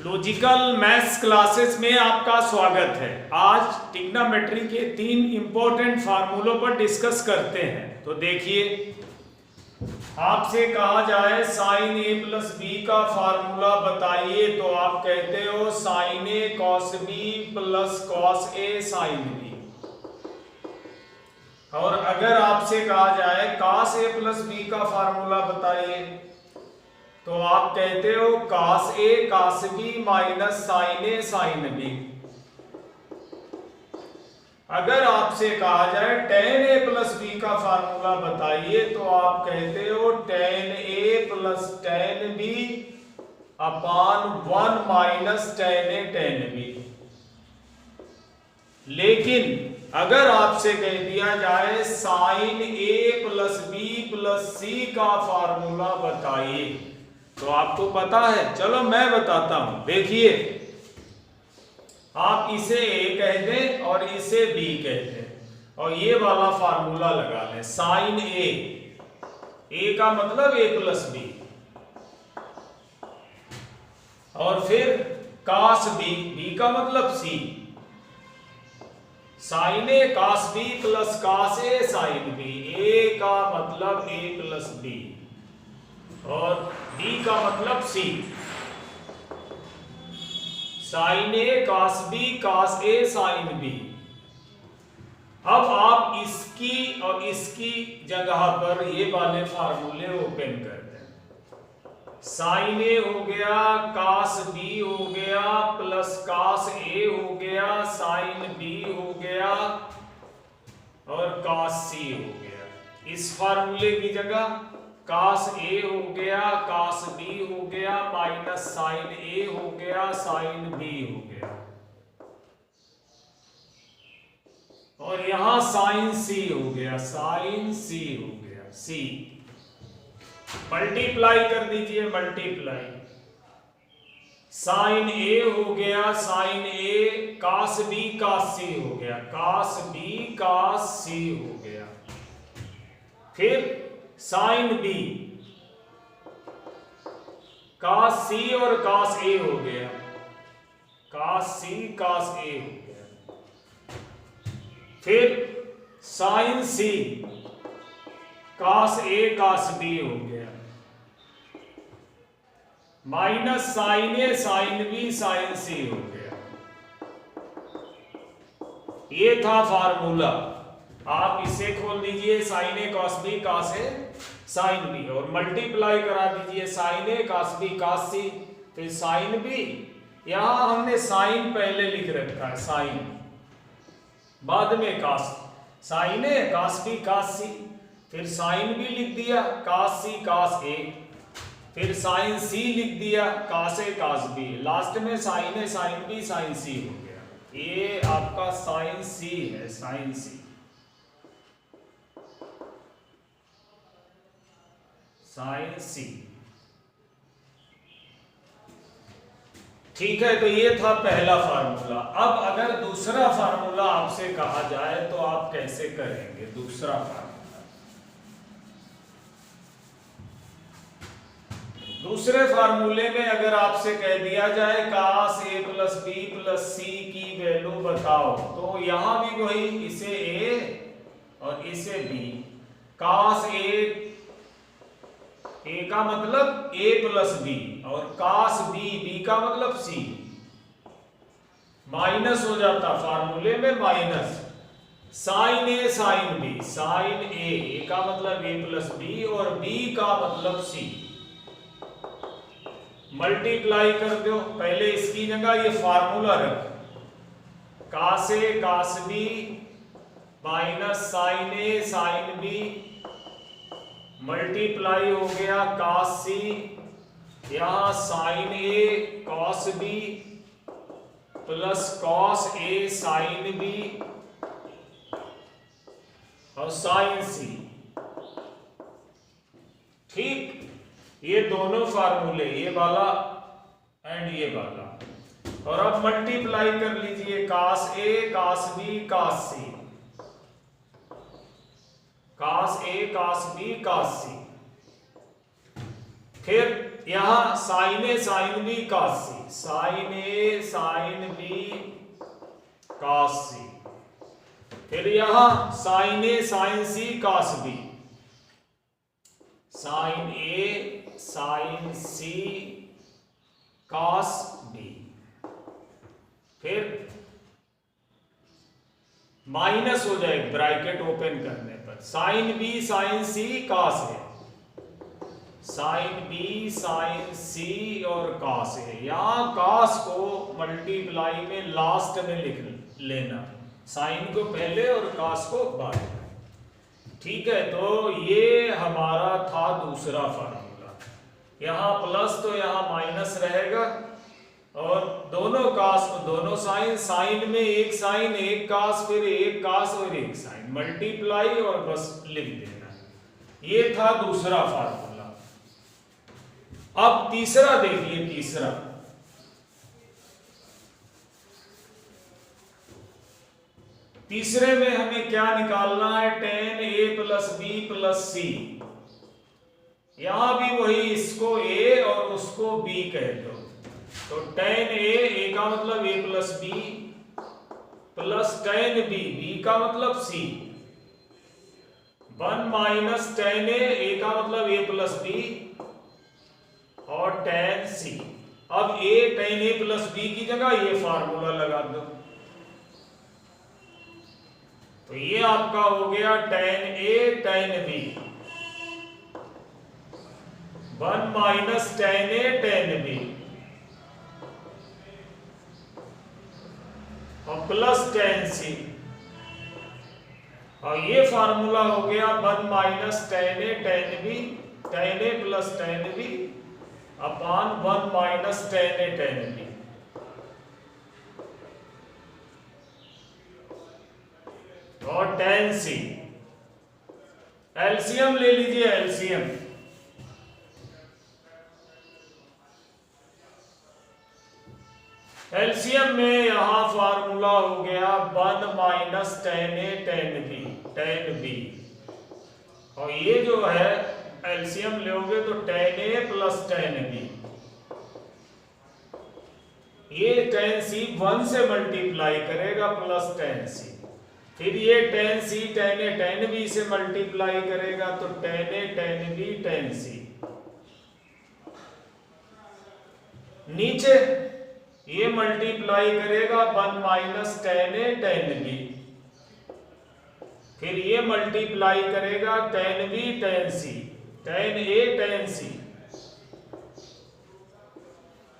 Logical maths classes में आपका स्वागत है। आज ट्रिग्नोमेट्री के 3 इंपॉर्टेंट फार्मूलों पर डिस्कस करते हैं। तो देखिए, आपसे कहा जाए साइन ए प्लस बी का फार्मूला बताइए, तो आप कहते हो sign A cos B plus cos A sine B. और अगर आपसे कहा जाए कॉस ए प्लस बी का फार्मूला बताइए, तो आप कहते हो cos A cos B minus sign A sine B. अगर आपसे कहा जाए टेन ए प्लस बी का फार्मूला बताइए, तो आप कहते हो टेन ए प्लस टेन बी अपान 1 माइनस टेन ए टेन बी। लेकिन अगर आपसे कह दिया जाए साइन ए प्लस बी प्लस सी का फार्मूला बताइए, तो आपको पता है, चलो मैं बताता हूं। देखिए, आप इसे ए कह दें और इसे बी कह दें और ये वाला फार्मूला लगा लें। साइन ए का मतलब ए प्लस बी, और फिर कॉस बी का मतलब सी। Sign A cos B plus cos A sine B. ए का मतलब ए प्लस बी और बी का मतलब सी। Sign A cos B cos A sine B. अब आप इसकी और इसकी जगह पर ये वाले फार्मूले ओपन कर दें। साइन ए हो गया, कॉस बी हो गया, प्लस कॉस ए हो गया, साइन बी हो गया और कॉस सी हो गया। इस फार्मूले की जगह कॉस ए हो गया, कॉस बी हो गया, माइनस साइन ए हो गया, साइन बी हो गया, और यहां साइन सी हो गया, साइन सी हो गया। सी मल्टीप्लाई कर दीजिए, मल्टीप्लाई। साइन ए हो गया, साइन ए, कॉस बी कॉस सी हो गया, कॉस बी कॉस सी हो गया। फिर साइन बी, कॉस सी और कॉस ए हो गया, कॉस सी कॉस ए हो गया। फिर sign C, cos A cos B हो गया, माइनस साइन ए साइन बी साइन सी हो गया। ये था फार्मूला। आप इसे खोल दीजिए, sign A cos B cos A sine B, और मल्टीप्लाई करा दीजिए साइन ए कॉस बी कॉस सी, फिर साइन बी। यहां हमने साइन पहले लिख रखा है, साइन, बाद में कॉस। साइन ए कॉस बी कॉस सी, फिर साइन बी लिख दिया, कॉस सी कॉस ए, फिर साइन सी लिख दिया, cos A cos B, last में साइन ए साइन बी साइन सी हो गया। ये आपका साइन सी है, साइन सी, साइन सी। ठीक है, तो ये था पहला फार्मूला। अब अगर दूसरा फार्मूला आपसे कहा जाए, तो आप कैसे करेंगे दूसरा फार्मूला? दूसरे फार्मूले में अगर आपसे कह दिया जाए cos A plus B plus सी की वैल्यू बताओ, तो यहां भी वही, इसे ए और इसे बी। कॉस ए का मतलब ए प्लस बी और कॉस बी का मतलब सी। माइनस हो जाता फार्मूले में, माइनस साइन ए साइन बी। साइन ए का मतलब ए प्लस बी और बी का मतलब सी। मल्टीप्लाई कर दो, पहले इसकी जगह ये फार्मूला रख, cos A cos B minus sign A sine B, multiply हो गया कॉस सी, यहां sign A cos B plus cos A sine B और साइन सी। ठीक, ये दोनों फार्मूले, ये वाला एंड ये वाला, और अब मल्टीप्लाई कर लीजिए, cos A cos B cos C, cos A cos B cos सी, फिर यहां साइन ए साइन बी कॉस सी, साइन ए साइन बी कॉस सी, फिर यहां साइन ए साइन सी कॉस बी, साइन ए साइन सी कॉस बी, फिर माइनस हो जाएगा ब्रैकेट ओपन करने पर, sine B sign C cos A, sine B sign सी और कॉस ए, यहां कॉस को मल्टीप्लाई में लास्ट में लिख लेना, साइन को पहले और कॉस को बाद में। ठीक है, तो ये हमारा था दूसरा फार्मूला। यहां प्लस तो यहां माइनस रहेगा और दोनों कॉस दोनों साइन, साइन में एक साइन एक कॉस, फिर एक कॉस और एक साइन, मल्टीप्लाई और बस लिख देना। ये था दूसरा फार्मूला। अब तीसरा देखिए, तीसरा तीसरे में हमें क्या निकालना है, tan a plus B plus C. यहां भी वही, इसको a और उसको b कह दो, तो tan a का मतलब a plus B plus tan b, b का मतलब c, 1 माइनस tan a का मतलब a प्लस बी और tan c। अब a tan a plus b की जगह ये फार्मूला लगा दो, तो ये आपका हो गया tan a tan b, 1 minus tan a tan b और प्लस tan c, और ये फार्मूला हो गया 1 minus tan a tan b, tan a plus tan b upon 1 minus tan a tan b। और tan c, एलसीएम ले लीजिए, LCM LCM में यहां फार्मूला हो गया 1 minus tan a tan b, और ये जो है एलसीएम लोगे तो tan a plus tan b, ये tan c 1 से मल्टीप्लाई करेगा प्लस tan c, फिर ये tan c tan a tan b से मल्टीप्लाई करेगा तो tan a tan b tan c, नीचे ये मल्टीप्लाई करेगा 1 minus tan a tan b, फिर ये मल्टीप्लाई करेगा tan b tan c, tan a tan c,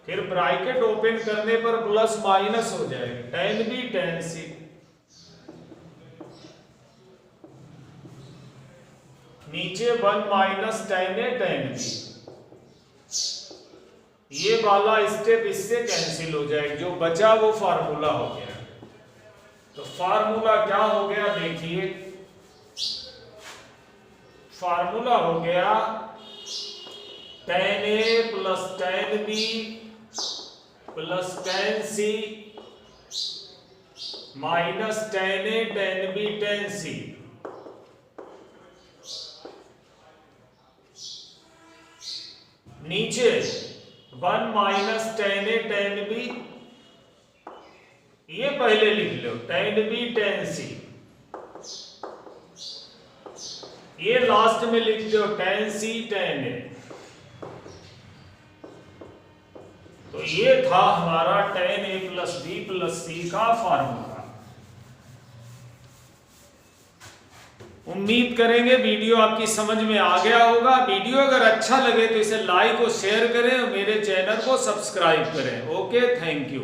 फिर ब्रैकेट ओपन करने पर प्लस माइनस हो जाएगा tan b tan c, नीचे 1 minus tan a tan b, ये वाला स्टेप इससे कैंसिल हो जाएगा, जो बचा वो फार्मूला हो गया। तो फार्मूला क्या हो गया देखिए, फार्मूला हो गया tan a plus tan b plus tan c minus tan a tan b tan c, नीचे 1 minus tan a tan b, ये पहले लिख लो tan b tan c, ये लास्ट में लिख दो tan c tan a। तो ये था हमारा tan a plus b plus c का फार्मूला। उम्मीद करेंगे वीडियो आपकी समझ में आ गया होगा। वीडियो अगर अच्छा लगे तो इसे लाइक और शेयर करें और मेरे चैनल को सब्सक्राइब करें। Okay, thank you.